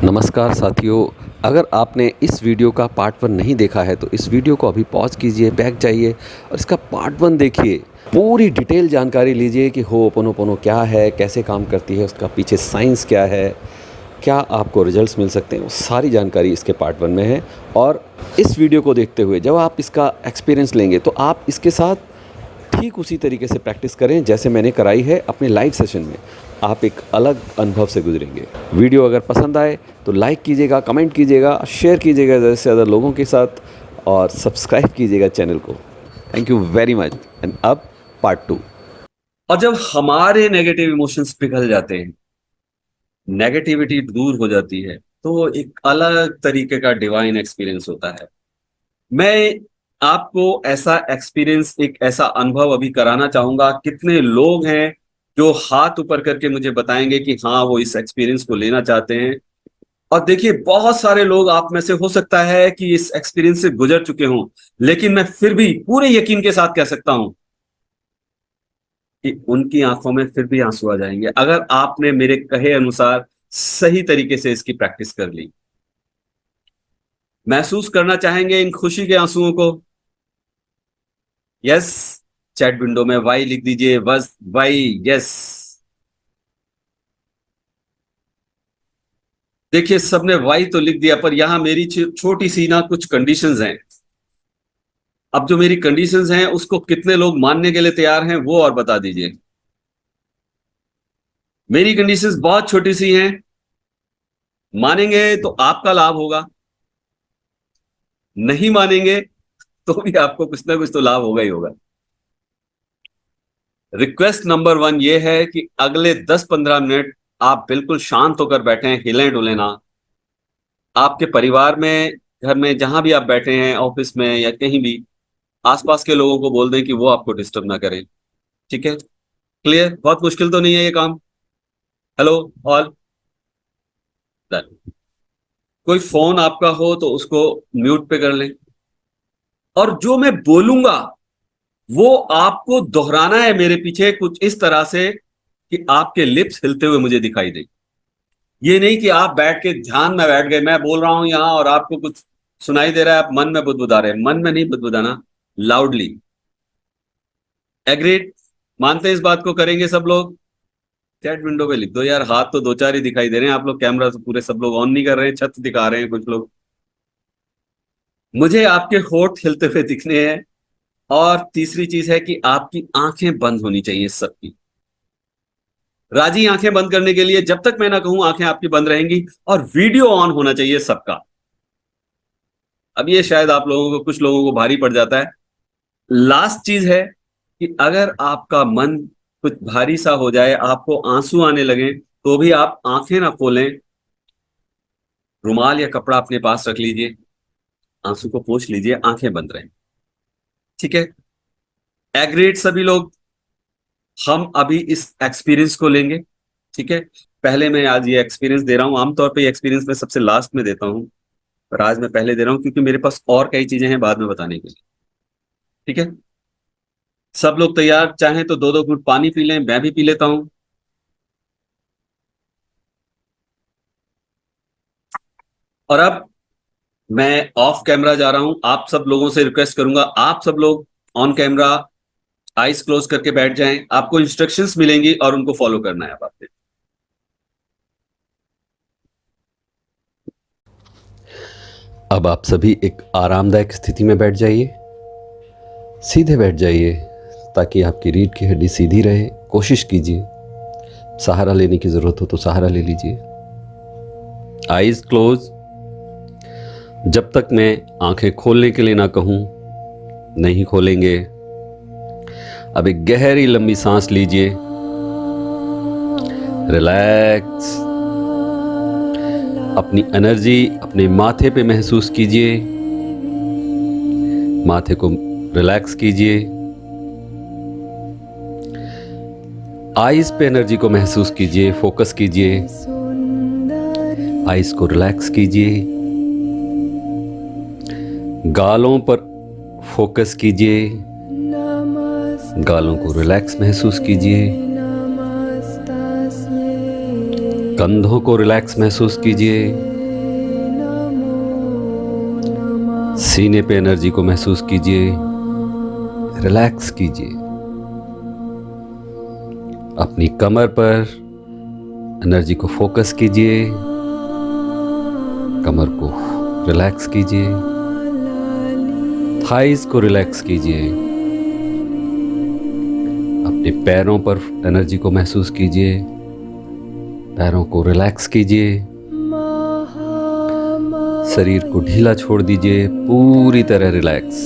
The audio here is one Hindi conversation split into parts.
नमस्कार साथियों, अगर आपने इस वीडियो का पार्ट 1 नहीं देखा है तो इस वीडियो को अभी पॉज़ कीजिए, बैक जाइए और इसका पार्ट 1 देखिए। पूरी डिटेल जानकारी लीजिए कि होओपोनोपोनो क्या है, कैसे काम करती है, उसका पीछे साइंस क्या है, क्या आपको रिजल्ट्स मिल सकते हैं, वो सारी जानकारी इसके पार्ट 1 में है। और इस वीडियो को देखते हुए जब आप इसका एक्सपीरियंस लेंगे तो आप इसके साथ ठीक उसी तरीके से प्रैक्टिस करें जैसे मैंने कराई है अपने लाइव सेशन में। आप एक अलग अनुभव से गुजरेंगे। वीडियो अगर पसंद आए तो लाइक कीजिएगा, कमेंट कीजिएगा, शेयर कीजिएगा ज़्यादा से ज़्यादा लोगों के साथ और सब्सक्राइब कीजिएगा चैनल को। Thank you very much. And अब पार्ट 2। और जब हमारे नेगेटिव इमोशंस पिघल जाते हैं, नेगेटिविटी दूर हो जाती है, तो वो एक अलग तरीके का डिवाइन एक्सपीरियंस होता है। मैं आपको ऐसा एक्सपीरियंस, एक ऐसा अनुभव अभी कराना चाहूंगा। कितने लोग हैं जो हाथ ऊपर करके मुझे बताएंगे कि हाँ, वो इस एक्सपीरियंस को लेना चाहते हैं। और देखिए, बहुत सारे लोग आप में से हो सकता है कि इस एक्सपीरियंस से गुजर चुके हों, लेकिन मैं फिर भी पूरे यकीन के साथ कह सकता हूं कि उनकी आंखों में फिर भी आंसू आ जाएंगे अगर आपने मेरे कहे अनुसार सही तरीके से इसकी प्रैक्टिस कर ली। महसूस करना चाहेंगे इन खुशी के आंसुओं को? यस, चैट विंडो में वाई लिख दीजिए, बस वाई। यस, देखिए सबने वाई तो लिख दिया, पर यहां मेरी छोटी सी ना कुछ कंडीशंस हैं। अब जो मेरी कंडीशंस हैं उसको कितने लोग मानने के लिए तैयार हैं वो और बता दीजिए। मेरी कंडीशंस बहुत छोटी सी हैं। मानेंगे तो आपका लाभ होगा, नहीं मानेंगे तो भी आपको कुछ ना कुछ तो लाभ होगा ही होगा। रिक्वेस्ट नंबर 1 ये है कि अगले 10-15 मिनट आप बिल्कुल शांत होकर बैठे, हिलें डुलें ना। आपके परिवार में, घर में, जहां भी आप बैठे हैं, ऑफिस में या कहीं भी, आसपास के लोगों को बोल दें कि वो आपको डिस्टर्ब ना करें। ठीक है? क्लियर? बहुत मुश्किल तो नहीं है ये काम। Hello all, done. कोई फोन आपका हो तो उसको म्यूट पे कर लें। और जो मैं बोलूंगा वो आपको दोहराना है मेरे पीछे कुछ इस तरह से कि आपके लिप्स हिलते हुए मुझे दिखाई दे। ये नहीं कि आप बैठ के ध्यान में बैठ गए, मैं बोल रहा हूं यहां और आपको कुछ सुनाई दे रहा है, आप मन में बुदबुदा रहे हैं। मन में नहीं बुदबुदाना, लाउडली। एग्रीड? मानते हैं इस बात को? करेंगे सब लोग? चैट विंडो पे लिख दो यार, हाथ तो दो चार ही दिखाई दे रहे हैं। आप लोग कैमरा तो पूरे सब लोग ऑन नहीं कर रहे हैं, छत दिखा रहे हैं कुछ लोग। मुझे आपके होठ हिलते हुए दिखने हैं। और तीसरी चीज है कि आपकी आंखें बंद होनी चाहिए सबकी। राजी आंखें बंद करने के लिए? जब तक मैं ना कहूं आंखें आपकी बंद रहेंगी। और वीडियो ऑन होना चाहिए सबका। अब ये शायद आप लोगों को, कुछ लोगों को भारी पड़ जाता है। लास्ट चीज है कि अगर आपका मन कुछ भारी सा हो जाए, आपको आंसू आने लगे, तो भी आप आंखें ना खोलें। रुमाल या कपड़ा अपने पास रख लीजिए, आंसू को पोंछ लीजिए, आंखें बंद रहें। ठीक है? एग्रीड सभी लोग? हम अभी इस एक्सपीरियंस को लेंगे। ठीक है? पहले मैं आज ये एक्सपीरियंस दे रहा हूं। आमतौर पे एक्सपीरियंस मैं सबसे लास्ट में देता हूं, पर आज मैं पहले दे रहा हूं क्योंकि मेरे पास और कई चीजें हैं बाद में बताने के लिए। ठीक है? सब लोग तैयार? चाहें तो 2-2 घूंट पानी पी लें, मैं भी पी लेता हूं। और अब मैं ऑफ कैमरा जा रहा हूं। आप सब लोगों से रिक्वेस्ट करूंगा, आप सब लोग ऑन कैमरा आईज क्लोज करके बैठ जाएं। आपको इंस्ट्रक्शंस मिलेंगी और उनको फॉलो करना है। अब आपने अब आप सभी एक आरामदायक स्थिति में बैठ जाइए, सीधे बैठ जाइए ताकि आपकी रीढ़ की हड्डी सीधी रहे। कोशिश कीजिए, सहारा लेने की ज़रूरत हो तो सहारा ले लीजिए। Eyes close. जब तक मैं आंखें खोलने के लिए ना कहूं, नहीं खोलेंगे। अब एक गहरी लंबी सांस लीजिए, रिलैक्स। अपनी एनर्जी अपने माथे पे महसूस कीजिए, माथे को रिलैक्स कीजिए। आईज पे एनर्जी को महसूस कीजिए, फोकस कीजिए। आईज को रिलैक्स कीजिए, गालों पर फोकस कीजिए, गालों को रिलैक्स महसूस कीजिए। कंधों को रिलैक्स महसूस कीजिए, सीने पे एनर्जी को महसूस कीजिए, रिलैक्स कीजिए। अपनी कमर पर एनर्जी को फोकस कीजिए, कमर को रिलैक्स कीजिए, थाइस को रिलैक्स कीजिए। अपने पैरों पर एनर्जी को महसूस कीजिए, पैरों को रिलैक्स कीजिए। शरीर को ढीला छोड़ दीजिए, पूरी तरह रिलैक्स।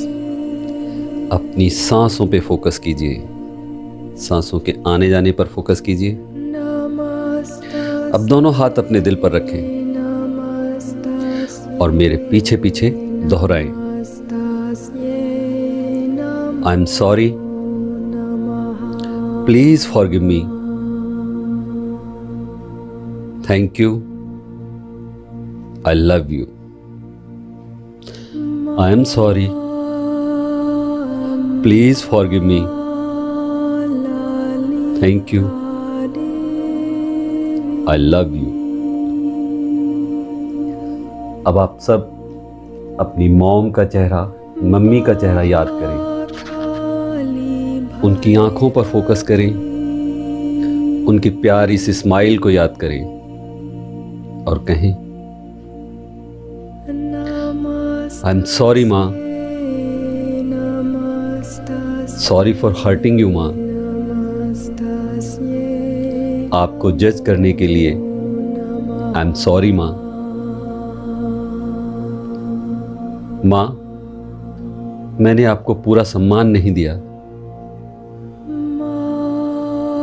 अपनी सांसों पे फोकस कीजिए, सांसों के आने जाने पर फोकस कीजिए। अब दोनों हाथ अपने दिल पर रखें और मेरे पीछे पीछे दोहराएं। आई am sorry, please forgive me, thank you, I love you. I am sorry. Please forgive me. Thank you. I love you. अब आप सब अपनी मॉम का चेहरा, मम्मी का चेहरा याद करें। उनकी आंखों पर फोकस करें, उनकी प्यारी सी स्माइल को याद करें और कहें, आई एम सॉरी माँ, सॉरी फॉर हर्टिंग यू माँ। आपको जज करने के लिए आई एम सॉरी माँ। माँ, मैंने आपको पूरा सम्मान नहीं दिया,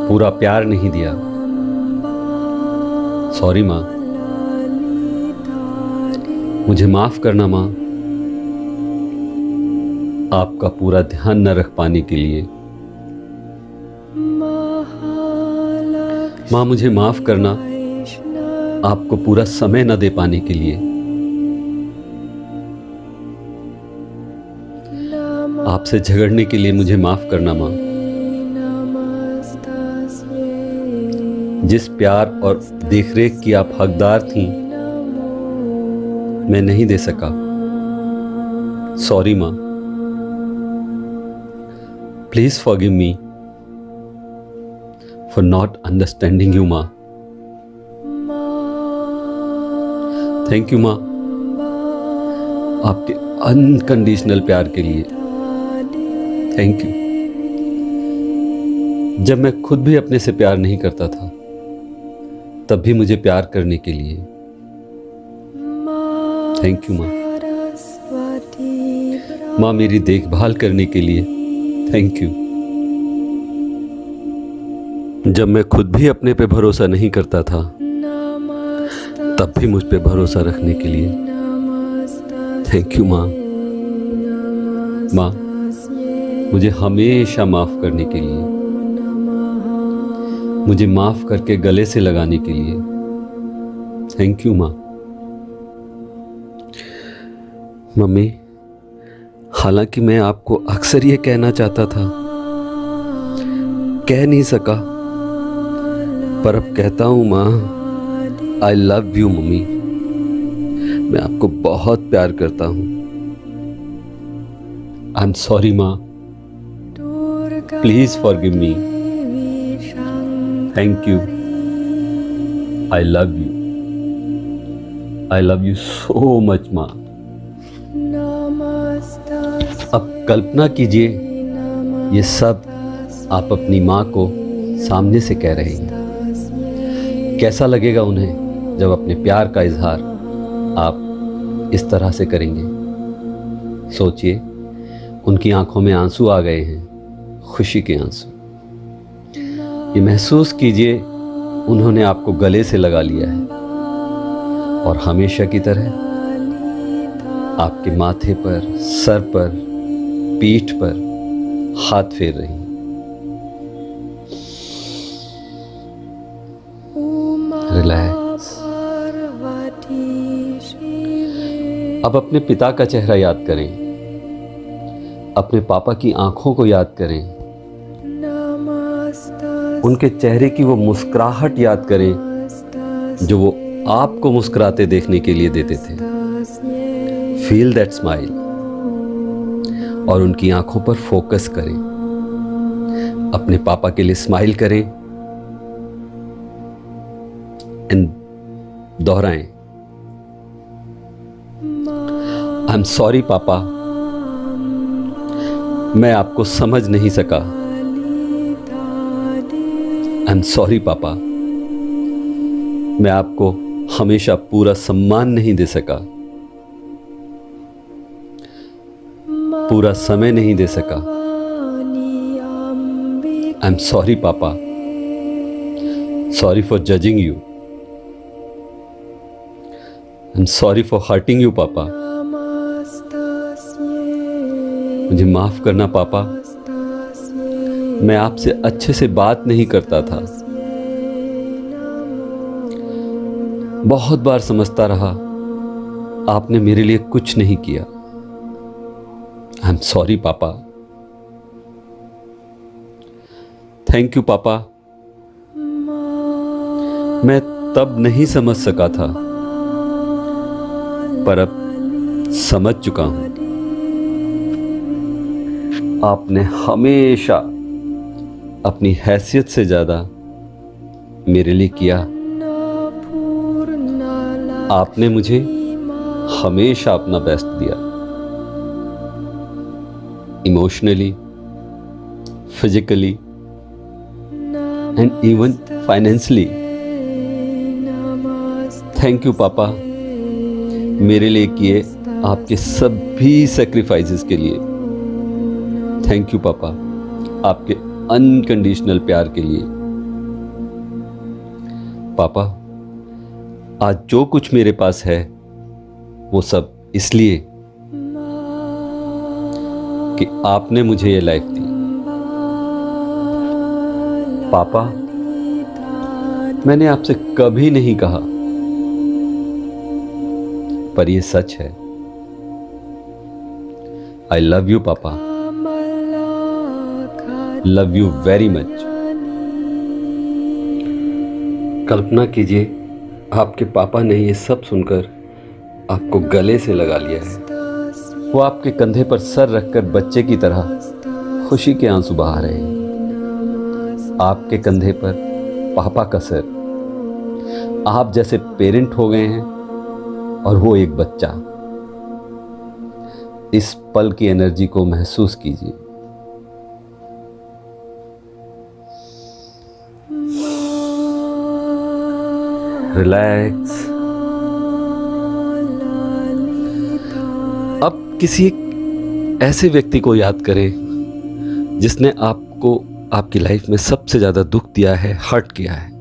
पूरा प्यार नहीं दिया, सॉरी माँ। मुझे माफ करना माँ, आपका पूरा ध्यान न रख पाने के लिए। माँ, मुझे माफ करना, आपको पूरा समय न दे पाने के लिए। आपसे झगड़ने के लिए मुझे माफ करना माँ। जिस प्यार और देखरेख की आप हकदार थीं, मैं नहीं दे सका, सॉरी माँ। Please forgive me for not understanding you, माँ। Thank you, माँ, आपके अनकंडीशनल प्यार के लिए। Thank you. जब मैं खुद भी अपने से प्यार नहीं करता था, तब भी मुझे प्यार करने के लिए थैंक यू माँ। माँ, मेरी देखभाल करने के लिए थैंक यू। जब मैं खुद भी अपने पे भरोसा नहीं करता था, तब भी मुझ पे भरोसा रखने के लिए थैंक यू माँ। माँ, मुझे हमेशा माफ करने के लिए, मुझे माफ करके गले से लगाने के लिए थैंक यू माँ। मम्मी, हालांकि मैं आपको अक्सर ये कहना चाहता था, कह नहीं सका, पर अब कहता हूँ माँ, आई लव यू मम्मी। मैं आपको बहुत प्यार करता हूँ। आई एम सॉरी माँ, please forgive me, thank you, I love you, I love you so much माँ। अब कल्पना कीजिए, ये सब आप अपनी माँ को सामने से कह रहे हैं। कैसा लगेगा उन्हें जब अपने प्यार का इजहार आप इस तरह से करेंगे? सोचिए, उनकी आंखों में आंसू आ गए हैं, खुशी के आंसू। ये महसूस कीजिए, उन्होंने आपको गले से लगा लिया है और हमेशा की तरह आपके माथे पर, सर पर, पीठ पर हाथ फेर रही हैं। रिलैक्स। अब अपने पिता का चेहरा याद करें, अपने पापा की आंखों को याद करें, उनके चेहरे की वो मुस्कुराहट याद करें जो वो आपको मुस्कुराते देखने के लिए देते थे। फील दैट स्माइल और उनकी आंखों पर फोकस करें। अपने पापा के लिए स्माइल करें एंड दोहराएं, आई एम सॉरी पापा, मैं आपको समझ नहीं सका। आई एम सॉरी पापा, मैं आपको हमेशा पूरा सम्मान नहीं दे सका, पूरा समय नहीं दे सका। आई एम सॉरी पापा, sorry for judging you. I am sorry for hurting you पापा। मुझे माफ करना पापा, मैं आपसे अच्छे से बात नहीं करता था। बहुत बार समझता रहा, आपने मेरे लिए कुछ नहीं किया। आई एम सॉरी पापा। थैंक यू पापा, मैं तब नहीं समझ सका था, पर अब समझ चुका हूं। आपने हमेशा अपनी हैसियत से ज्यादा मेरे लिए किया। आपने मुझे हमेशा अपना बेस्ट दिया, emotionally, physically and even financially. Thank you पापा, मेरे लिए किए आपके सभी सेक्रीफाइसेस के लिए। थैंक यू पापा, आपके अनकंडीशनल प्यार के लिए। पापा, आज जो कुछ मेरे पास है वो सब इसलिए कि आपने मुझे ये लाइफ दी। पापा, मैंने आपसे कभी नहीं कहा, पर ये सच है। आई लव यू पापा, लव यू वेरी मच। कल्पना कीजिए, आपके पापा ने ये सब सुनकर आपको गले से लगा लिया है। वो आपके कंधे पर सर रखकर बच्चे की तरह खुशी के आंसू बहा रहे हैं। आपके कंधे पर पापा का सर। आप जैसे पेरेंट हो गए हैं और वो एक बच्चा। इस पल की एनर्जी को महसूस कीजिए। रिलैक्स। अब किसी एक ऐसे व्यक्ति को याद करें जिसने आपको आपकी लाइफ में सबसे ज़्यादा दुख दिया है, हर्ट किया है।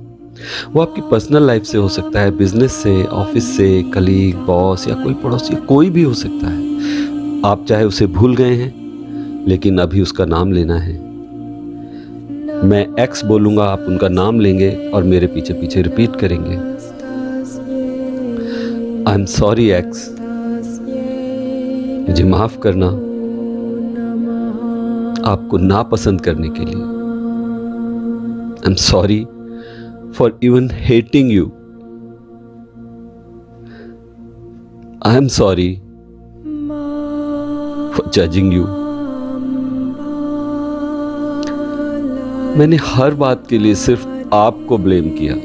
वो आपकी पर्सनल लाइफ से हो सकता है, बिजनेस से, ऑफिस से, कलीग, बॉस या कोई पड़ोसी, कोई भी हो सकता है। आप चाहे उसे भूल गए हैं, लेकिन अभी उसका नाम लेना है। मैं एक्स बोलूँगा, आप उनका नाम लेंगे और मेरे पीछे पीछे रिपीट करेंगे। आई एम सॉरी एक्स, मुझे माफ़ करना आपको नापसंद करने के लिए। I am sorry for even hating you. I am sorry for judging you. मैंने हर बात के लिए सिर्फ आपको ब्लेम किया।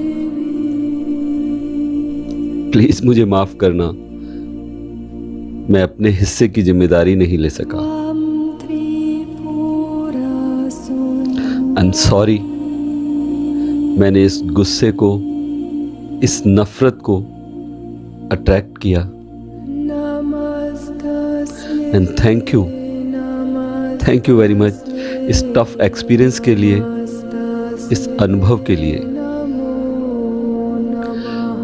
प्लीज मुझे माफ करना, मैं अपने हिस्से की जिम्मेदारी नहीं ले सका। आई एम सॉरी, मैंने इस गुस्से को, इस नफरत को अट्रैक्ट किया। And thank you very much इस टफ एक्सपीरियंस के लिए, इस अनुभव के लिए।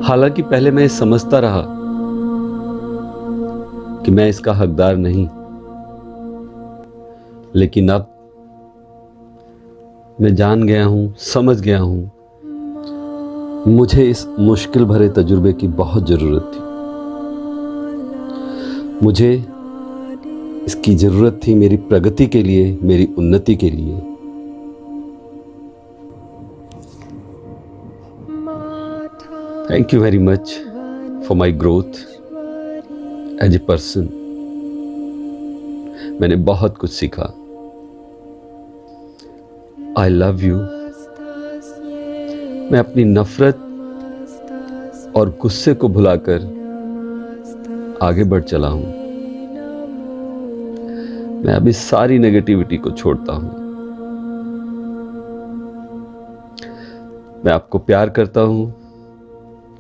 हालांकि पहले मैं समझता रहा कि मैं इसका हकदार नहीं, लेकिन अब मैं जान गया हूं, समझ गया हूं, मुझे इस मुश्किल भरे तजुर्बे की बहुत जरूरत थी। मुझे इसकी जरूरत थी मेरी प्रगति के लिए, मेरी उन्नति के लिए। Thank you very much for my growth as a person. मैंने बहुत कुछ सीखा. I love you. मैं अपनी नफरत और गुस्से को भुलाकर आगे बढ़ चला हूं. मैं अभी सारी नेगेटिविटी को छोड़ता हूं. मैं आपको प्यार करता हूं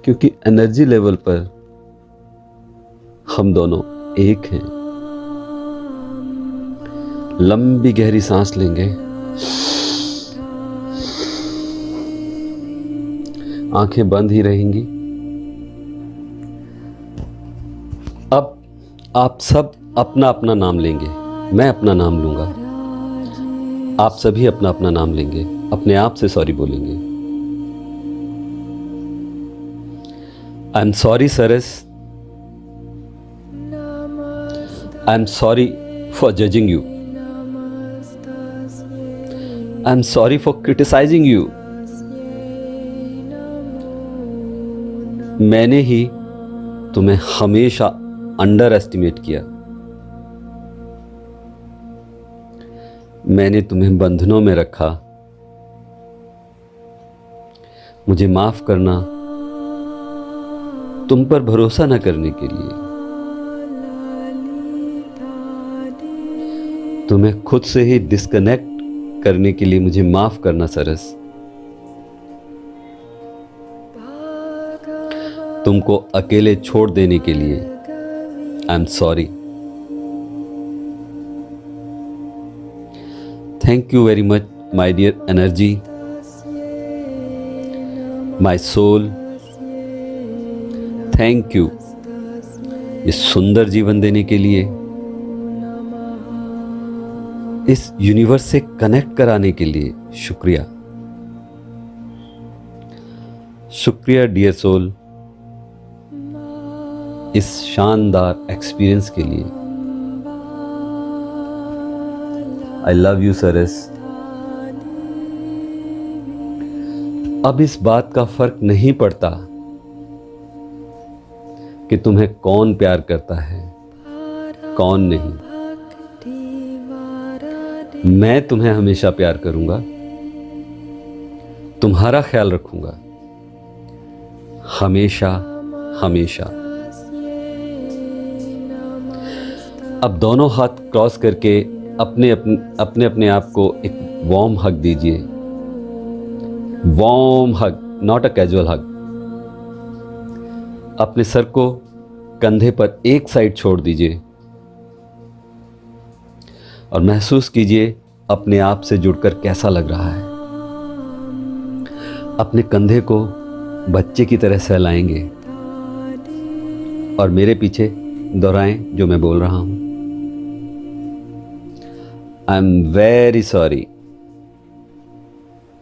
क्योंकि एनर्जी लेवल पर हम दोनों एक हैं. लंबी गहरी सांस लेंगे. आंखें बंद ही रहेंगी. अब आप सब अपना अपना नाम लेंगे. मैं अपना नाम लूंगा. आप सभी अपना अपना नाम लेंगे. अपने आप से सॉरी बोलेंगे. I am sorry sirs. I am sorry for judging you. I am sorry for criticising you. मैंने ही तुम्हें हमेशा अंडर एस्टिमेट किया. मैंने तुम्हें बंधनों में रखा. मुझे माफ करना तुम पर भरोसा न करने के लिए. तुम्हें खुद से ही डिस्कनेक्ट करने के लिए मुझे माफ करना सरस. तुमको अकेले छोड़ देने के लिए I am sorry. Thank you very much my dear energy, my soul. Thank you ये सुंदर जीवन देने के लिए, इस यूनिवर्स से कनेक्ट कराने के लिए शुक्रिया. शुक्रिया डियर सोल इस शानदार एक्सपीरियंस के लिए. आई लव यू सरस. अब इस बात का फर्क नहीं पड़ता कि तुम्हें कौन प्यार करता है कौन नहीं. मैं तुम्हें हमेशा प्यार करूंगा. तुम्हारा ख्याल रखूंगा. हमेशा हमेशा. अब दोनों हाथ क्रॉस करके अपने अपने आप को एक वार्म हग दीजिए. Warm hug, not a casual hug. अपने सर को कंधे पर एक साइड छोड़ दीजिए और महसूस कीजिए अपने आप से जुड़कर कैसा लग रहा है. अपने कंधे को बच्चे की तरह सहलाएंगे और मेरे पीछे दोहराएं जो मैं बोल रहा हूं. I am very sorry.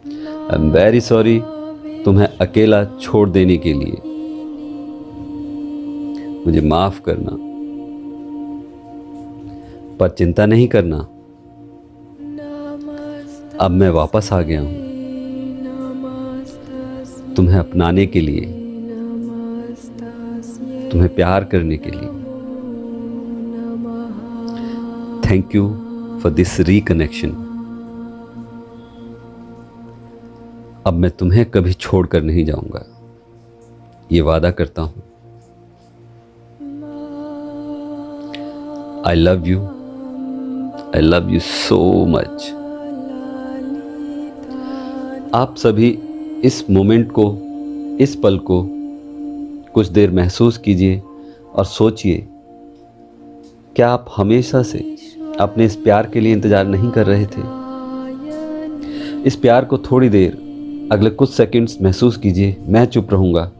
I am very sorry तुम्हें अकेला छोड़ देने के लिए. मुझे माफ करना, पर चिंता नहीं करना. अब मैं वापस आ गया हूं तुम्हें अपनाने के लिए, तुम्हें प्यार करने के लिए. Thank you for this reconnection. अब मैं तुम्हें कभी छोड़कर नहीं जाऊंगा, ये वादा करता हूं. I love you. I love you so much. आप सभी इस मोमेंट को, इस पल को कुछ देर महसूस कीजिए और सोचिए, क्या आप हमेशा से अपने इस प्यार के लिए इंतजार नहीं कर रहे थे? इस प्यार को थोड़ी देर, अगले कुछ सेकंड्स महसूस कीजिए. मैं चुप रहूंगा.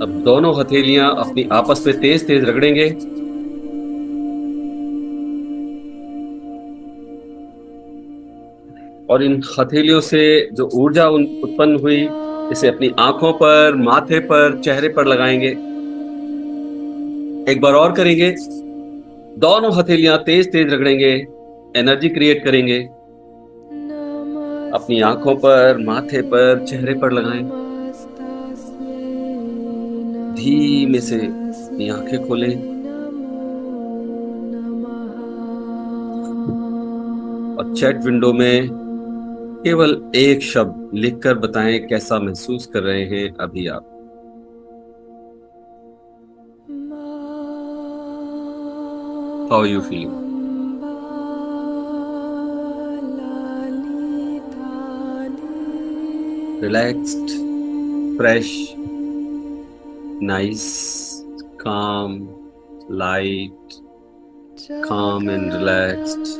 अब दोनों हथेलियां अपनी आपस में तेज तेज रगड़ेंगे। और इन हथेलियों से जो ऊर्जा उत्पन्न हुई, इसे अपनी आंखों पर, माथे पर, चेहरे पर लगाएंगे। एक बार और करेंगे। दोनों हथेलियां तेज तेज रगड़ेंगे, एनर्जी क्रिएट करेंगे। अपनी आंखों पर, माथे पर, चेहरे पर लगाएं। धीमे से अपनी आंखें खोलें और चैट विंडो में केवल एक शब्द लिखकर बताएं कैसा महसूस कर रहे हैं अभी आप। How you feeling? Relaxed, fresh, nice, calm, light, calm and relaxed,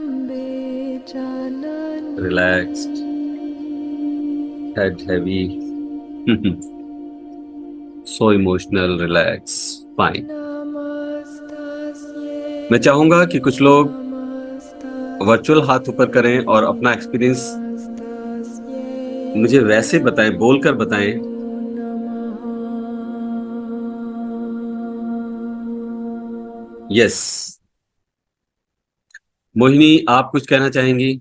relaxed, head heavy, so emotional, relax, fine. मैं चाहूंगा कि कुछ लोग वर्चुअल हाथ ऊपर करें और अपना एक्सपीरियंस मुझे वैसे बताएं, बोलकर बताएं। यस, मोहिनी, आप कुछ कहना चाहेंगी?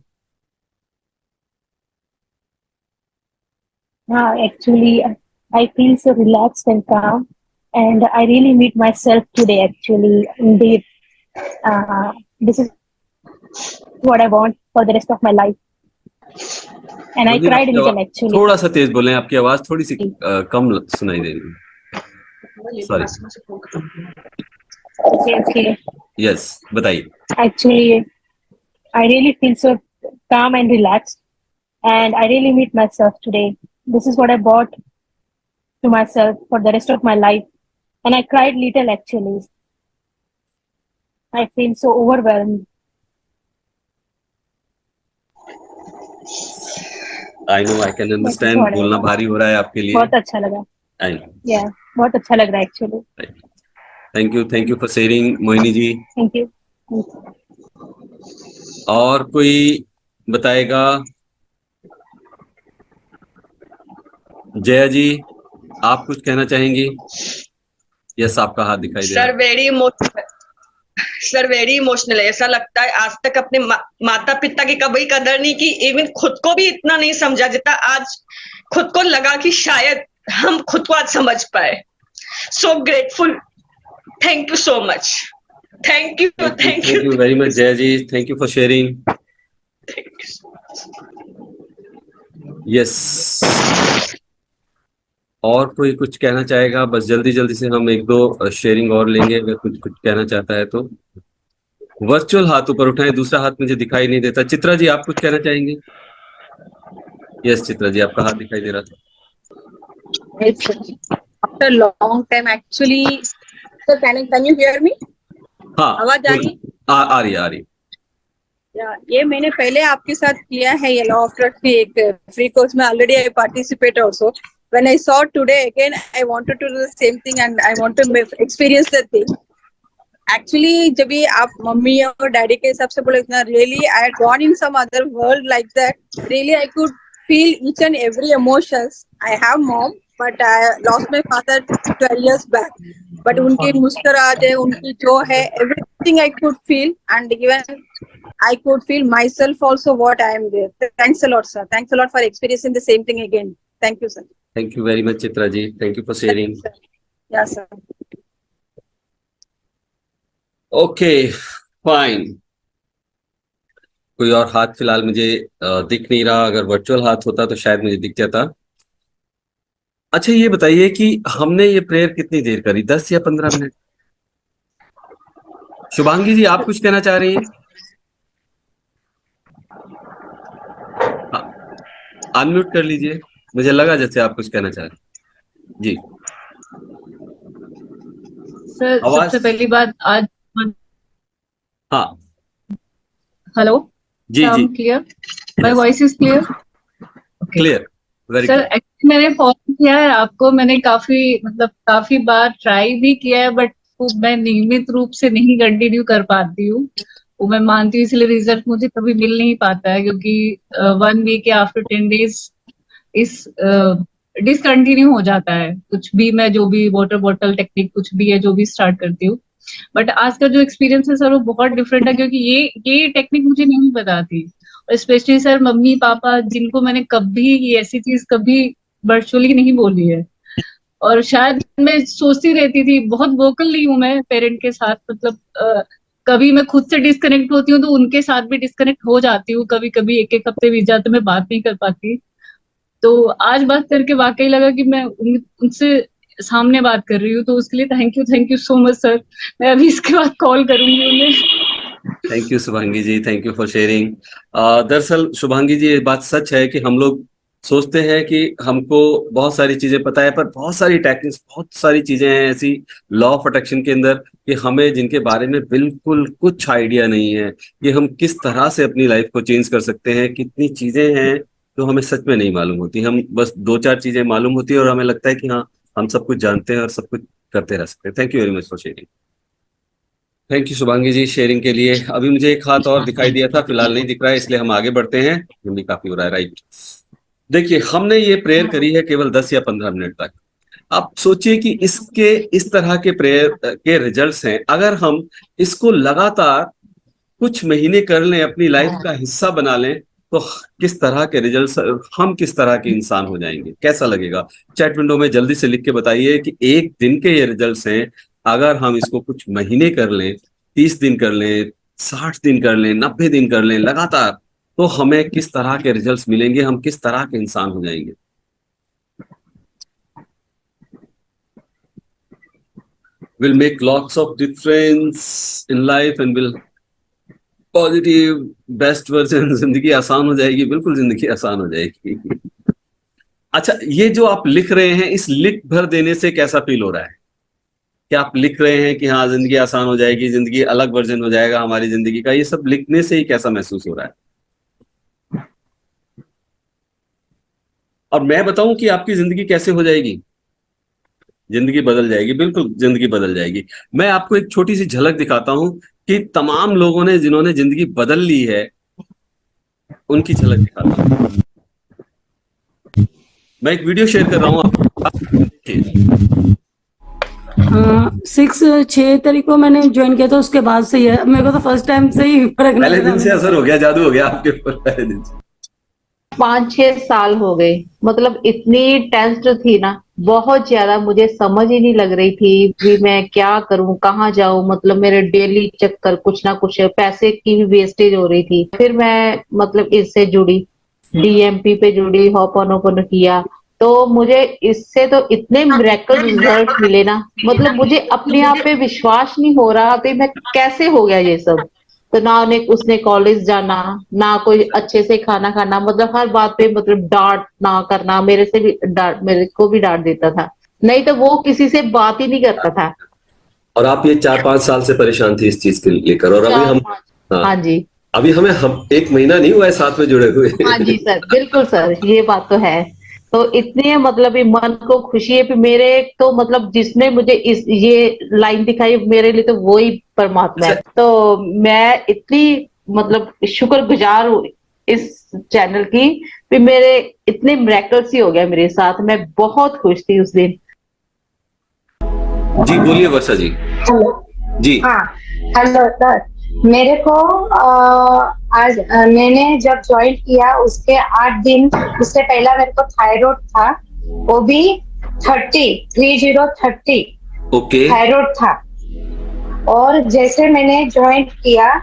Actually, I feel so relaxed and calm, and I really meet myself today. Actually, indeed, this is what I want for the rest of my life, and I Mohini, cried a आपकी little आवाज actually. थोड़ा सा तेज बोलें, आपकी आवाज थोड़ी सी कम सुनाई दे रही है। सॉरी। Okay. यस, बताइए। Actually, I really feel so calm and relaxed, and I really meet myself today. This is what I bought to myself for the rest of my life, and I cried little actually. I feel so overwhelmed. I know, I can That is understand, what I बोलना got. भारी हो रहा है आपके लिए। बहुत अच्छा लगा. I know. Yeah, बहुत अच्छा लग रहा है actually. Thank you for sharing Mohini ji. Thank you. और कोई बताएगा? जया जी, आप कुछ कहना चाहेंगी? यस, आपका हाथ दिखाई दे रहा है। सर वेरी इमोशनल है। ऐसा लगता है आज तक अपने माता पिता की कभी कदर नहीं की, इवन खुद को भी इतना नहीं समझा जितना आज खुद को लगा कि शायद हम खुद को आज समझ पाए। So grateful, thank you so much, thank you very much Jaya ji, thank you for sharing. Yes, और कोई कुछ कहना चाहेगा? बस जल्दी जल्दी से हम एक दो शेयरिंग और लेंगे, अगर कुछ कहना चाहता है तो। वर्चुअल हाथ ऊपर उठाएं, दूसरा हाथ मुझे दिखाई नहीं देता। चित्रा जी, आप कुछ कहना चाहेंगे? यस, चित्रा जी, आपका हाथ दिखाई दे रहा था। After long time, actually, sir, can you hear me? हाँ, आवाज आ रही? आ रही है। ये मैंने पहले आपके साथ किया है, ये लॉ ऑफ ट्रस्ट की एक फ्री कोर्स में already I participate also. When I saw today again, I wanted to do the same thing and I want to experience that thing. Actually, जब ये आप मम्मी और डैडी के हिसाब से बोले ना, really I had gone in some other world like that. Really, I could feel each and every emotions. I have mom, but I lost my father 12 years back. But उनकी मुस्कुराहट है, उनकी जो है, everything I could feel, and even I could feel myself also what I am there. Thanks a lot, sir. Thanks a lot for experiencing the same thing again. Thank you, sir. Thank you very much, Chitra ji. Thank you for sharing. Yeah, sir. Okay, fine. कोई और हाथ फिलहाल मुझे दिख नहीं रहा। अगर वर्चुअल हाथ होता तो शायद मुझे दिख जाता। अच्छा, ये बताइए कि हमने ये प्रेयर कितनी देर करी, 10 या 15 मिनट? शुभांगी जी, आप कुछ कहना चाह रही हैं? अनम्यूट कर लीजिए, मुझे लगा जैसे आप कुछ कहना चाह रहे हैं। जी सर, सबसे पहली बात आज। हाँ, हेलो, जी जी, clear? My voice is clear? Clear, very sir, clear. मैंने फॉलो किया है आपको, मैंने काफी बार ट्राई भी किया है, बट मैं नियमित रूप से नहीं कंटिन्यू कर पाती हूँ। वो मैं मानती हूँ, इसलिए रिजल्ट मुझे कभी मिल नहीं पाता है, क्योंकि 1 वीक या आफ्टर 10 डेज इस डिसकंटिन्यू हो जाता है। कुछ भी मैं जो भी वाटर बॉटल टेक्निक कुछ भी है जो भी स्टार्ट करती हूँ, बट आज का जो एक्सपीरियंस है सर वो बहुत डिफरेंट है, क्योंकि ये टेक्निक मुझे नहीं पता थी। और स्पेशली सर मम्मी पापा जिनको मैंने कभी ये ऐसी चीज कभी वर्चुअली नहीं बोली है, और शायद मैं सोचती रहती थी, बहुत वोकल नहीं हूँ मैं पेरेंट के साथ, कभी मैं खुद से डिस्कनेक्ट होती हूँ तो उनके साथ भी डिस्कनेक्ट हो जाती हूँ, कभी कभी एक एक हफ्ते बीत जाते मैं बात नहीं कर पाती। तो आज बात करके वाकई लगा कि मैं उनसे सामने बात कर रही हूँ, तो उसके लिए thank you so much sir. मैं अभी इसके बाद कॉल करूंगी उन्हें। Thank you Shubhangi ji, thank you for sharing. दरअसल शुभांगी जी, ये बात सच है कि हम लोग सोचते हैं कि हमको बहुत सारी चीजें पता है, पर बहुत सारी टेक्निक्स, बहुत सारी चीजें हैं ऐसी लॉ ऑफ अट्रैक्शन के अंदर कि हमें जिनके बारे में बिल्कुल कुछ आइडिया नहीं है कि हम किस तरह से अपनी लाइफ को चेंज कर सकते हैं। कितनी चीजें हैं जो हमें सच में नहीं मालूम होती, हम बस 2-4 चीजें मालूम होती है और हमें लगता है कि हाँ हम सब कुछ जानते हैं और सब कुछ करते रह सकते हैं। Thank you very much for sharing. Thank you Shubhangi ji sharing के लिए। अभी मुझे एक हाथ और दिखाई दिया था, फिलहाल नहीं दिख रहा है, इसलिए हम आगे बढ़ते हैं, हम भी काफी हो रहा है, राइट। देखिए, हमने ये प्रेयर करी है केवल 10 या 15 मिनट तक। आप सोचिए कि इसके इस तरह के प्रेयर के रिजल्ट्स हैं, अगर हम इसको लगातार कुछ महीने कर लें, अपनी लाइफ का हिस्सा बना लें, तो किस तरह के रिजल्ट्स, हम किस तरह के इंसान हो जाएंगे, कैसा लगेगा। चैट विंडो में जल्दी से लिख के बताइए कि एक दिन के ये रिजल्ट्स हैं, अगर हम इसको कुछ महीने कर लें, 30 दिन कर लें, 60 दिन कर लें, 90 दिन कर लें लगातार, तो हमें किस तरह के रिजल्ट्स मिलेंगे, हम किस तरह के इंसान हो जाएंगे। Will make lots of difference in life and will positive best version, जिंदगी आसान हो जाएगी, बिल्कुल जिंदगी आसान हो जाएगी। अच्छा, ये जो आप लिख रहे हैं, इस लिख भर देने से कैसा फील हो रहा है? क्या आप लिख रहे हैं कि हाँ जिंदगी आसान हो जाएगी, जिंदगी अलग वर्जन हो जाएगा हमारी जिंदगी का, ये सब लिखने से ही कैसा महसूस हो रहा है? और मैं बताऊं कि आपकी जिंदगी कैसे हो जाएगी? जिंदगी बदल जाएगी, बिल्कुल जिंदगी बदल जाएगी। मैं आपको एक छोटी सी झलक दिखाता हूं कि तमाम लोगों ने जिन्होंने जिंदगी बदल ली है उनकी झलक दिखाता हूं। मैं एक वीडियो शेयर कर रहा हूं, आप 6 तारीख को मैंने ज्वाइन किया था, उसके बाद से ही है, मेरे को तो फर्स्ट टाइम से ही फर्क पहले दिन से असर हो गया, जादू हो गया आपके ऊपर पहले दिन से। 5-6 साल हो गए, मतलब इतनी टेंस्ड थी ना, बहुत ज्यादा, मुझे समझ ही नहीं लग रही थी कि मैं क्या करूं, कहाँ जाऊं। मतलब मेरे डेली चक्कर, कुछ ना कुछ पैसे की भी वेस्टेज हो रही थी। फिर मैं मतलब इससे जुड़ी, DMP पे जुड़ी, होपॉनोपोनो किया, तो मुझे इससे तो इतने मिरेकल रिजल्ट मिले ना, मतलब मुझे अपने आप पे विश्वास नहीं हो रहा कि मैं कैसे हो गया ये सब। तो ना उसने कॉलेज जाना, ना कोई अच्छे से खाना खाना, मतलब हर बात पे मतलब डांट ना करना, मेरे को भी डांट देता था, नहीं तो वो किसी से बात ही नहीं करता था। और आप ये 4-5 साल से परेशान थी इस चीज के लेकर, और अभी हम हाँ जी, अभी हम 1 महीना नहीं हुआ है साथ में जुड़े हुए। हाँ जी सर, बिल्कुल सर, ये बात तो है। तो इतने मतलब ये मन को खुशी है कि मेरे तो मतलब जिसने मुझे ये लाइन दिखाई, मेरे लिए तो वो ही परमात्मा है। तो मैं इतनी मतलब शुक्रगुजार हूँ इस चैनल की कि मेरे इतने मिरेकल्स ही हो गया मेरे साथ, मैं बहुत खुश थी उस दिन। जी बोलिए वर्षा जी। हेलो जी हाँ, हेलो सर। मेरे को आज मैंने जब ज्वाइन किया उसके 8 दिन उससे पहला मेरे को थायराइड था, वो भी 30 ओके थायराइड था। और जैसे मैंने ज्वाइन किया,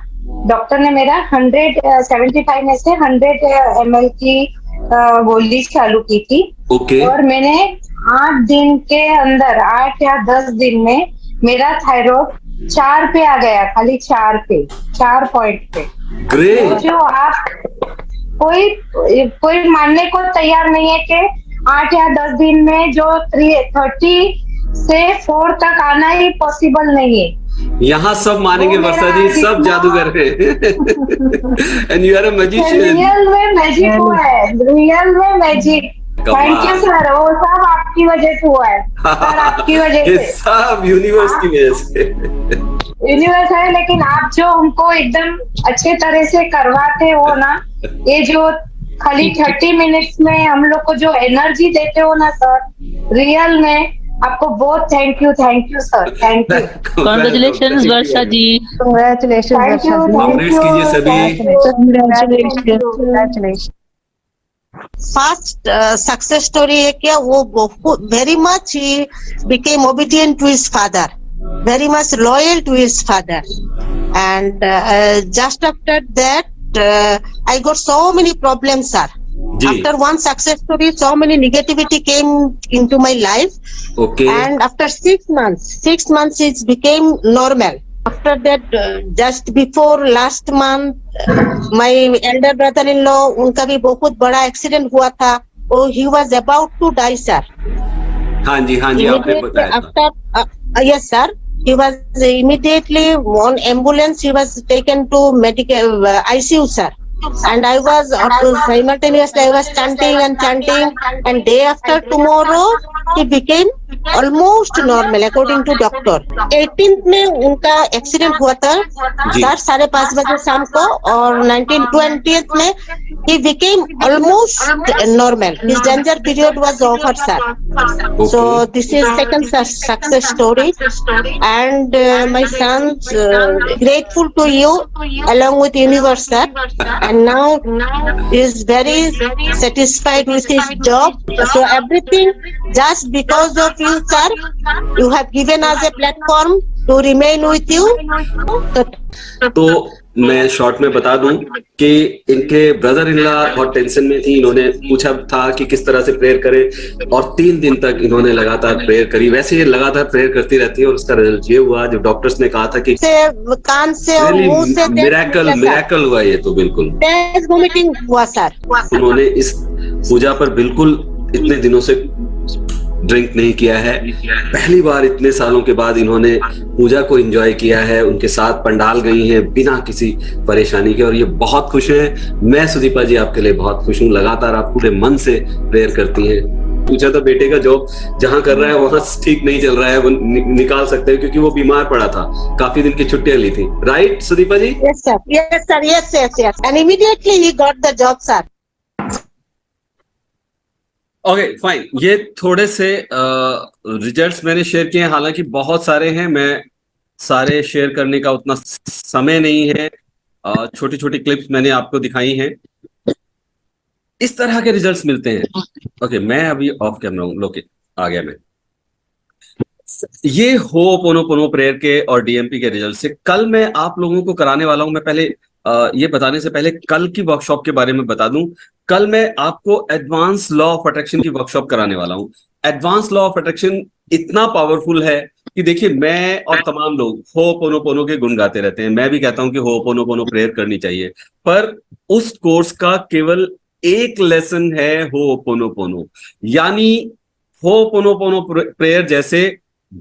डॉक्टर ने मेरा 175 में से 100 ml की गोली चालू की थी। ओके। और मैंने 8 दिन के अंदर, 8 या 10 दिन में मेरा थायराइड 4 पे आ गया, खाली 4 पॉइंट पे। ग्रेट। जो आप कोई मानने को तैयार नहीं है कि 8 या 10 दिन में जो 30 से 4 तक आना ही पॉसिबल नहीं है। यहाँ सब मानेंगे वर्षा जी, सब जादूगर है। And you are a magician. Real में मैजिक हुआ है, रियल में मैजिक। थैंक यू सर, वो सब आपकी वजह से हुआ है सर, आपकी वजह ये से। सब यूनिवर्स की वजह से। यूनिवर्स है, लेकिन आप जो हमको एकदम अच्छे तरह से करवाते हो ना, ये जो खाली 30 मिनट्स में हम लोग को जो एनर्जी देते हो ना सर, रियल में आपको बहुत thank you sir, thank you. Congratulation Varsha ji. Congratulations, Thank you, Varsha ji. Congrats कीजिए सभी। Congratulations. फर्स्ट सक्सेस स्टोरी है क्या, वो बहुत वेरी मच ही became obedient to his father, very much loyal to his father, and just after that I got so many problems, sir. जी। After one success story, so many negativity came into my life. Okay. And after 6 months it became normal. After that, just before last month, my elder brother-in-law, उनका भी बहुत बड़ा एक्सीडेंट हुआ था, oh, he was about to die, sir. हाँ जी आपने बताया था। After yes sir, he was immediately on ambulance, he was taken to medical ICU, sir. And I was simultaneously I was chanting, and day after tomorrow he became almost normal according to doctor. 18th में उनका एक्सीडेंट हुआ था सर 5:30 बजे शाम को, और 1920th में he became almost normal. His danger period was over, sir. So this is second success story, and my son's grateful to you along with universe, sir, and now is very satisfied with his job. So everything just because of you, sir. You have given us a platform to remain with you. तो मैं शॉर्ट में बता दूं कि इनके ब्रदर इन लॉ बहुत टेंशन में थी। इन्होंने पूछा था कि किस तरह से प्रेयर करें, और 3 दिन तक इन्होंने लगातार प्रेयर करी। वैसे ये लगातार प्रेयर करती रहती है, और उसका रिजल्ट ये हुआ जो डॉक्टर्स ने कहा था कि कान से और मुंह से मिरेकल हुआ ये तो बिल्कुल। तेज वोमिटिंग हुआ सर। उन्होंने इस पूजा पर बिल्कुल इतने दिनों से ड्रिंक नहीं किया है। पहली बार इतने सालों के बाद इन्होंने पूजा को एंजॉय किया है, उनके साथ पंडाल गई हैं बिना किसी परेशानी के, और ये बहुत खुश हैं। मैं सुदीपा जी आपके लिए बहुत खुश हूँ। लगातार आप पूरे मन से प्रेयर करती हैं। पूछा था बेटे का जॉब जहाँ कर रहा है वहां ठीक नहीं चल रहा है, वो निकाल सकते हैं क्योंकि वो बीमार पड़ा था, काफी दिन की छुट्टियां ली थी। Right Sudeepa ji? Yes sir, yes sir, yes yes yes, and immediately ही got the job sir. Okay fine. ये थोड़े से रिजल्ट्स मैंने शेयर किए हैं, हालांकि बहुत सारे हैं, मैं सारे शेयर करने का उतना समय नहीं है। छोटी छोटी क्लिप्स मैंने आपको दिखाई हैं। इस तरह के रिजल्ट्स मिलते हैं। ओके मैं अभी ऑफ कैमरा हूँ, लोके आ गया मैं। ये होपोनोपोनो प्रेयर के और डीएमपी के रिजल्ट से कल मैं आप लोगों को कराने वाला हूं। मैं पहले ये बताने से पहले कल की वर्कशॉप के बारे में बता दूं। कल मैं आपको एडवांस लॉ ऑफ अट्रैक्शन की वर्कशॉप कराने वाला हूं। एडवांस लॉ ऑफ अट्रैक्शन इतना पावरफुल है कि देखिए, मैं और तमाम लोग होपोनोपोनो के गुण गाते रहते हैं। मैं भी कहता हूं कि होपोनोपोनो प्रेयर करनी चाहिए, पर उस कोर्स का केवल एक लेसन है होपोनोपोनो, यानी होपोनोपोनो प्रेयर जैसे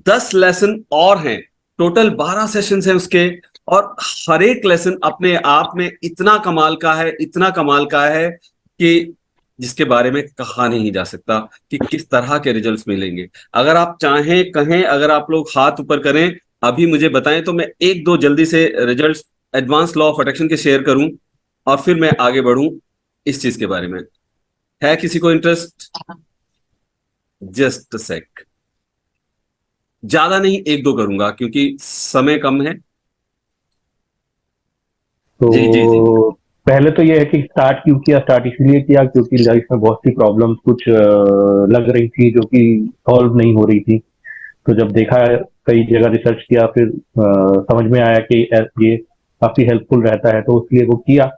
10 लेसन और हैं। टोटल 12 सेशंस हैं उसके, और हर एक लेसन अपने आप में इतना कमाल का है, इतना कमाल का है कि जिसके बारे में कहा नहीं जा सकता कि किस तरह के रिजल्ट्स मिलेंगे। अगर आप चाहें, कहें, अगर आप लोग हाथ ऊपर करें, अभी मुझे बताएं तो मैं 1-2 जल्दी से results advance law of attraction के शेयर करूं, और फिर मैं आगे बढ़ूं इस चीज के बारे में। है किसी को इंटरेस्ट? जस्ट अ सेक। ज्यादा नहीं, 1-2 करूंगा क्योंकि समय कम है। तो जी। पहले तो ये है कि स्टार्ट इसलिए किया क्योंकि लाइफ में बहुत सी प्रॉब्लम्स कुछ लग रही थी जो कि सॉल्व नहीं हो रही थी। तो जब देखा, कई जगह रिसर्च किया, फिर समझ में आया कि ये काफी हेल्पफुल रहता है, तो इसलिए वो किया।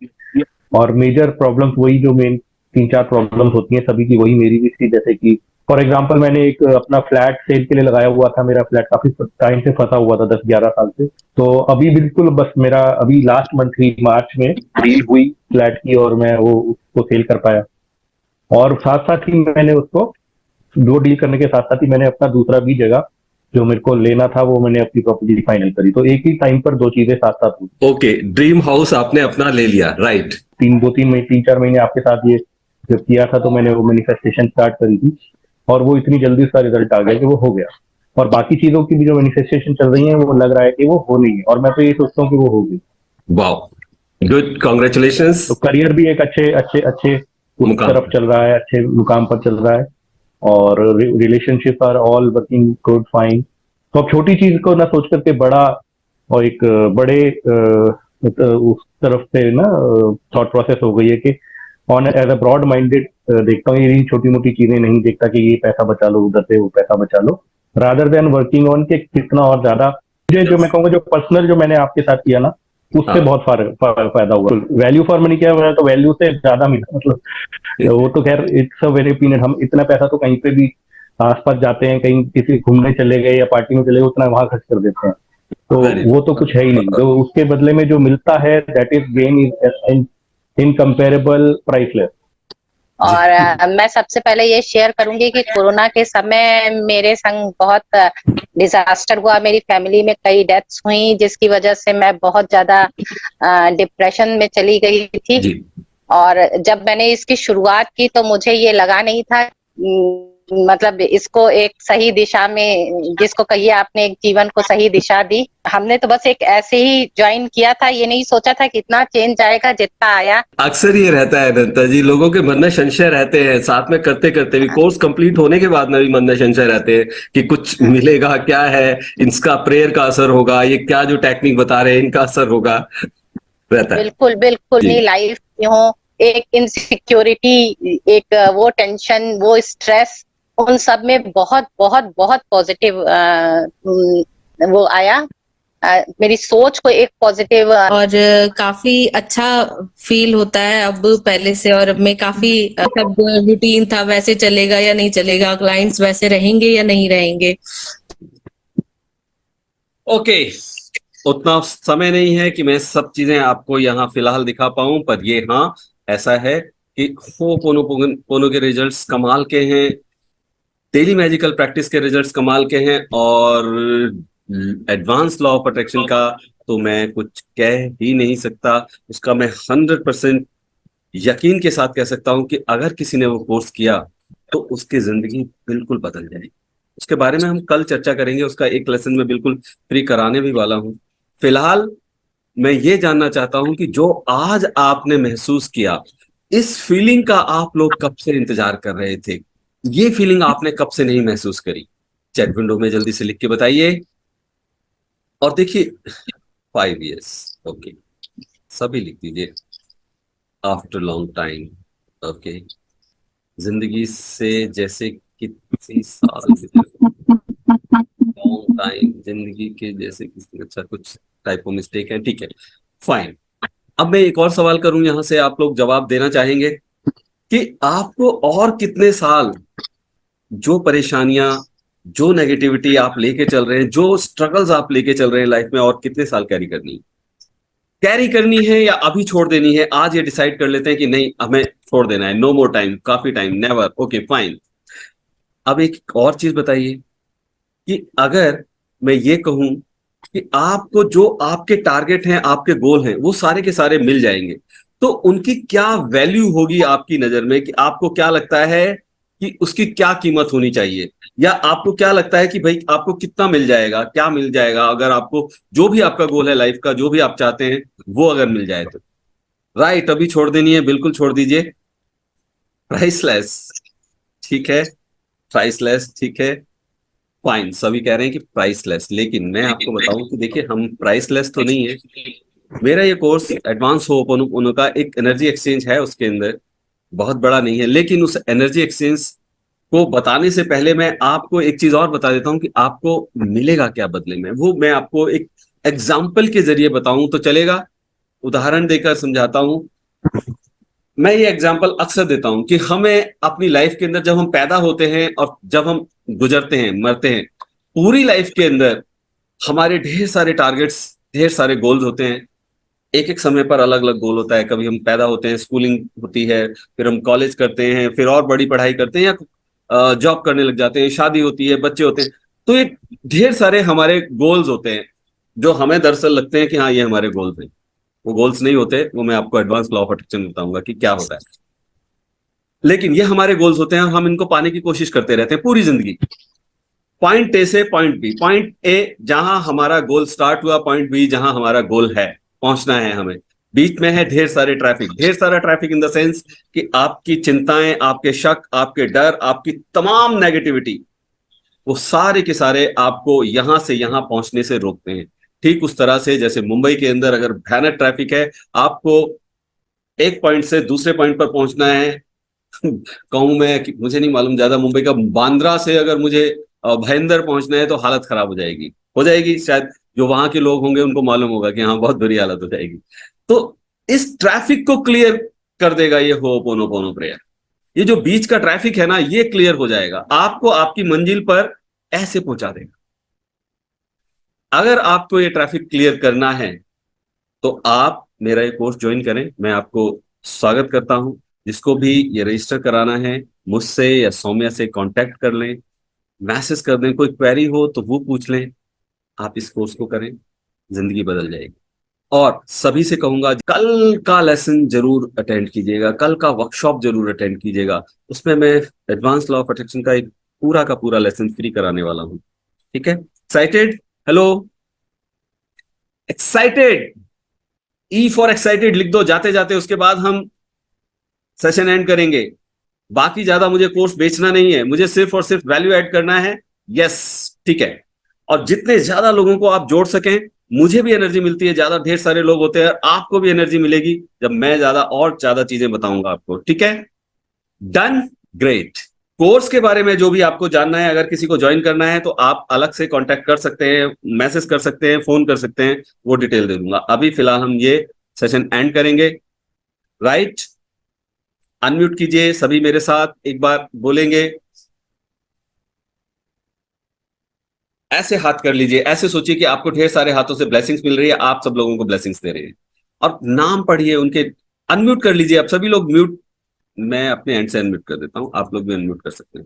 और मेजर प्रॉब्लम्स वही जो मेन 3-4 प्रॉब्लम्स होती हैं सभी की, वही मेरी भी थी। जैसे कि फॉर एग्जांपल मैंने एक अपना फ्लैट सेल के लिए लगाया हुआ था। मेरा फ्लैट काफी टाइम से फंसा हुआ था, 10-11 साल से। तो अभी बिल्कुल बस मेरा अभी लास्ट मंथ ही मार्च में डील हुई फ्लैट की, और मैं वो उसको सेल कर पाया। और साथ साथ ही मैंने उसको दो डील करने के साथ साथ ही मैंने अपना दूसरा भी जगह जो मेरे को लेना था वो मैंने अपनी प्रॉपर्टी फाइनल करी। तो एक ही टाइम पर 2 चीजें साथ साथ हुई। ओके, ड्रीम हाउस आपने अपना ले लिया, राइट? 3-4 महीने आपके साथ ये जब किया था तो मैंने वो मैनिफेस्टेशन स्टार्ट करी थी और वो इतनी जल्दी उसका रिजल्ट आ गया कि वो हो गया। और बाकी चीजों की भी जो मैनिफेस्टेशन चल रही है वो लग रहा है कि वो हो नहीं है, और मैं तो ये सोचता हूँ कि वो होगी। Wow, good, congratulations. तो करियर भी एक अच्छे अच्छे अच्छे उस मुकाम तरफ चल रहा है, अच्छे मुकाम पर चल रहा है, और relationship are all working good fine. तो अब छोटी चीज को ना सोच करके बड़ा और एक बड़े उस तरफ से ना थॉट प्रोसेस हो गई है कि on as a broad minded देखता हूँ, ये छोटी मोटी चीजें नहीं देखता कि ये पैसा बचा लो, उधर से वो पैसा बचा लो, रादर देन वर्किंग ऑन के कितना और ज्यादा मुझे जो मैं कहूँगा जो पर्सनल जो मैंने आपके साथ किया ना उससे बहुत फायदा हुआ। वैल्यू फॉर मनी क्या है, तो वैल्यू से ज्यादा मिला, मतलब वो तो खैर इट्स अ वेरी ओपिनियन। हम इतना पैसा तो कहीं पे भी आसपास जाते हैं, कहीं किसी घूमने चले गए या पार्टी में चले गए, उतना वहां खर्च कर देते हैं, तो वो तो कुछ है ही नहीं। तो उसके बदले में जो मिलता है that is gain is incomparable, priceless. और मैं सबसे पहले ये शेयर करूंगी कि कोरोना के समय मेरे संग बहुत डिजास्टर हुआ, मेरी फैमिली में कई डेथ्स हुई, जिसकी वजह से मैं बहुत ज्यादा डिप्रेशन में चली गई थी। और जब मैंने इसकी शुरुआत की तो मुझे ये लगा नहीं था, मतलब इसको एक सही दिशा में, जिसको कहिए आपने एक जीवन को सही दिशा दी। हमने तो बस एक ऐसे ही ज्वाइन किया था, ये नहीं सोचा था कि इतना चेंज आएगा जितना आया। अक्सर ये रहता है अनंता जी, लोगों के मन में संशय रहते हैं, साथ में करते करते भी, कोर्स कंप्लीट होने के बाद में भी मन में संशय रहते हैं कि कुछ मिलेगा क्या है, इसका प्रेयर का असर होगा, ये क्या जो टेक्निक बता रहे हैं इनका असर होगा, रहता है। बिल्कुल बिल्कुल नहीं, लाइफ हो एक इनसिक्योरिटी, एक वो टेंशन, वो स्ट्रेस, उन सब में बहुत बहुत बहुत पॉजिटिव वो आया, मेरी सोच को एक पॉजिटिव, और काफी अच्छा फील होता है अब पहले से। और मैं काफी सब रूटीन था वैसे चलेगा या नहीं चलेगा, क्लाइंट्स वैसे रहेंगे या नहीं रहेंगे। ओके, उतना समय नहीं है कि मैं सब चीजें आपको यहाँ फिलहाल दिखा पाऊं, पर ये हाँ ऐसा है कि होपोनोपोनो के रिजल्ट्स कमाल के हैं, डेली मैजिकल प्रैक्टिस के रिजल्ट्स कमाल के हैं, और एडवांस लॉ ऑफ अट्रैक्शन का तो मैं कुछ कह ही नहीं सकता। उसका मैं 100% यकीन के साथ कह सकता हूं कि अगर किसी ने वो कोर्स किया तो उसकी जिंदगी बिल्कुल बदल जाएगी। उसके बारे में हम कल चर्चा करेंगे, उसका एक लेसन में बिल्कुल फ्री कराने भी वाला हूं। फिलहाल मैं ये जानना चाहता हूं कि जो आज आपने महसूस किया, इस फीलिंग का आप लोग कब से इंतजार कर रहे थे? ये फीलिंग आपने कब से नहीं महसूस करी? चैट विंडो में जल्दी से लिख के बताइए। और देखिए 5 years, ओके, सभी लिख दीजिए, आफ्टर लॉन्ग टाइम। ओके, जिंदगी से जैसे कितने साल लॉन्ग टाइम, जिंदगी के जैसे किसी, अच्छा कुछ टाइपो मिस्टेक है, ठीक है, फाइन। अब मैं एक और सवाल करूं, यहां से आप लोग जवाब देना चाहेंगे कि आपको और कितने साल जो परेशानियां, जो नेगेटिविटी आप लेके चल रहे हैं, जो स्ट्रगल्स आप लेके चल रहे हैं लाइफ में, और कितने साल कैरी करनी है या अभी छोड़ देनी है? आज ये डिसाइड कर लेते हैं कि नहीं, हमें छोड़ देना है, नो मोर टाइम, काफी टाइम, नेवर, ओके फाइन। अब एक और चीज बताइए कि अगर मैं ये कहूं कि आपको जो आपके टारगेट हैं, आपके गोल हैं, वो सारे के सारे मिल जाएंगे, तो उनकी क्या वैल्यू होगी आपकी नजर में? कि आपको क्या लगता है कि उसकी क्या कीमत होनी चाहिए, या आपको क्या लगता है कि भाई आपको कितना मिल जाएगा, क्या मिल जाएगा अगर आपको जो भी आपका गोल है लाइफ का, जो भी आप चाहते हैं, वो अगर मिल जाए तो? राइट, अभी छोड़ देनी है, बिल्कुल छोड़ दीजिए। प्राइसलेस, ठीक है, प्राइसलेस, ठीक है, फाइन, सभी कह रहे हैं कि प्राइसलेस। लेकिन मैं आपको बताऊं कि देखिए, हम प्राइसलेस तो नहीं है। मेरा ये कोर्स एडवांस होपोनोपोनो का एक एनर्जी एक्सचेंज है, उसके अंदर बहुत बड़ा नहीं है, लेकिन उस एनर्जी एक्सचेंज को बताने से पहले मैं आपको एक चीज और बता देता हूं कि आपको मिलेगा क्या बदले में। वो मैं आपको एक एग्जाम्पल के जरिए बताऊं तो चलेगा? उदाहरण देकर समझाता हूं। मैं ये एग्जाम्पल अक्सर देता हूं कि हमें अपनी लाइफ के अंदर, जब हम पैदा होते हैं और जब हम गुजरते हैं, मरते हैं, पूरी लाइफ के अंदर हमारे ढेर सारे टारगेट्स, ढेर सारे गोल्स होते हैं। एक एक समय पर अलग अलग गोल होता है। कभी हम पैदा होते हैं, स्कूलिंग होती है, फिर हम कॉलेज करते हैं, फिर और बड़ी पढ़ाई करते हैं, या जॉब करने लग जाते हैं, शादी होती है, बच्चे होते हैं। तो ये ढेर सारे हमारे गोल्स होते हैं जो हमें दरअसल लगते हैं कि हाँ ये हमारे गोल्स हैं। वो गोल्स नहीं होते, वो मैं आपको एडवांस लॉ ऑफ अट्रैक्शन बताऊंगा कि क्या होता है। लेकिन ये हमारे गोल्स होते हैं और हम इनको पाने की कोशिश करते रहते हैं पूरी जिंदगी। पॉइंट ए से पॉइंट बी, पॉइंट ए जहां हमारा गोल स्टार्ट हुआ, पॉइंट बी जहां हमारा गोल है, पहुंचना है हमें, बीच में है ढेर सारे ट्रैफिक, ढेर सारा ट्रैफिक इन द सेंस कि आपकी चिंताएं, आपके शक, आपके डर, आपकी तमाम नेगेटिविटी, वो सारे के सारे आपको यहां से यहां पहुंचने से रोकते हैं। ठीक उस तरह से जैसे मुंबई के अंदर अगर भयानक ट्रैफिक है, आपको एक पॉइंट से दूसरे पॉइंट पर पहुंचना है, कहूं मैं कि मुझे नहीं मालूम, ज्यादा मुंबई का बांद्रा से अगर मुझे भयंदर पहुंचना है तो हालत खराब हो जाएगी शायद जो वहां के लोग होंगे उनको मालूम होगा कि हाँ बहुत बुरी हालत हो जाएगी। तो इस ट्रैफिक को क्लियर कर देगा ये होपोनोपोनो प्रेयर। ये जो बीच का ट्रैफिक है ना, ये क्लियर हो जाएगा, आपको आपकी मंजिल पर ऐसे पहुंचा देगा। अगर आपको ये ट्रैफिक क्लियर करना है तो आप मेरा ये कोर्स ज्वाइन करें। मैं आपको स्वागत करता हूं। जिसको भी ये रजिस्टर कराना है, मुझसे या सौम्या से कांटेक्ट कर लें, मैसेज कर दें, कोई क्वेरी हो तो वो पूछ लें। आप इस कोर्स को करें, जिंदगी बदल जाएगी। और सभी से कहूंगा कल का लेसन जरूर अटेंड कीजिएगा, कल का वर्कशॉप जरूर अटेंड कीजिएगा। उसमें मैं एडवांस लॉ ऑफ अट्रैक्शन का एक पूरा का पूरा लेसन फ्री कराने वाला हूं। ठीक है? Excited? Hello, excited? E for excited लिख दो जाते जाते, उसके बाद हम सेशन एंड करेंगे। बाकी ज्यादा मुझे कोर्स बेचना नहीं है, मुझे सिर्फ और सिर्फ वैल्यू ऐड करना है। यस, ठीक है। और जितने ज्यादा लोगों को आप जोड़ सकें, मुझे भी एनर्जी मिलती है, ज्यादा ढेर सारे लोग होते हैं, आपको भी एनर्जी मिलेगी जब मैं ज्यादा और ज्यादा चीजें बताऊंगा आपको। ठीक है? डन? ग्रेट। कोर्स के बारे में जो भी आपको जानना है, अगर किसी को ज्वाइन करना है तो आप अलग से कांटेक्ट कर सकते हैं, मैसेज कर सकते हैं, फोन कर सकते हैं, वो डिटेल दे दूंगा। अभी फिलहाल हम ये सेशन एंड करेंगे। राइट? अनम्यूट कीजिए सभी, मेरे साथ एक बार बोलेंगे। ऐसे हाथ कर लीजिए, ऐसे सोचिए कि आपको ढेर सारे हाथों से ब्लेसिंग्स मिल रही है, आप सब लोगों को ब्लेसिंग्स दे रहे हैं। और नाम पढ़िए उनके, अनम्यूट कर लीजिए। आप सभी लोग म्यूट, मैं अपने एंड से अनम्यूट कर देता हूं, आप लोग भी अनम्यूट कर सकते हैं।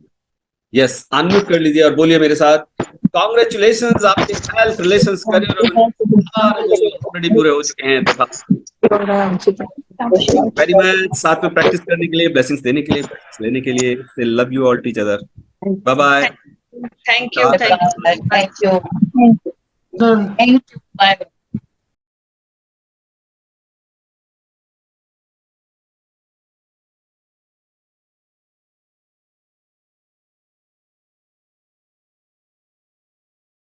यस, अनम्यूट कर लीजिए और बोलिए मेरे साथ, कांग्रेचुलेशंस, आपके हेल्थ, रिलेशंस, करियर ऑलरेडी पूरे हो चुके हैं। Very much. साथ में प्रैक्टिस करने के लिए, ब्लेसिंग्स देने के लिए, ब्लेसिंग्स लेने के लिए। Love you all teach other. Bye bye. Thank you. Thank you. Bye.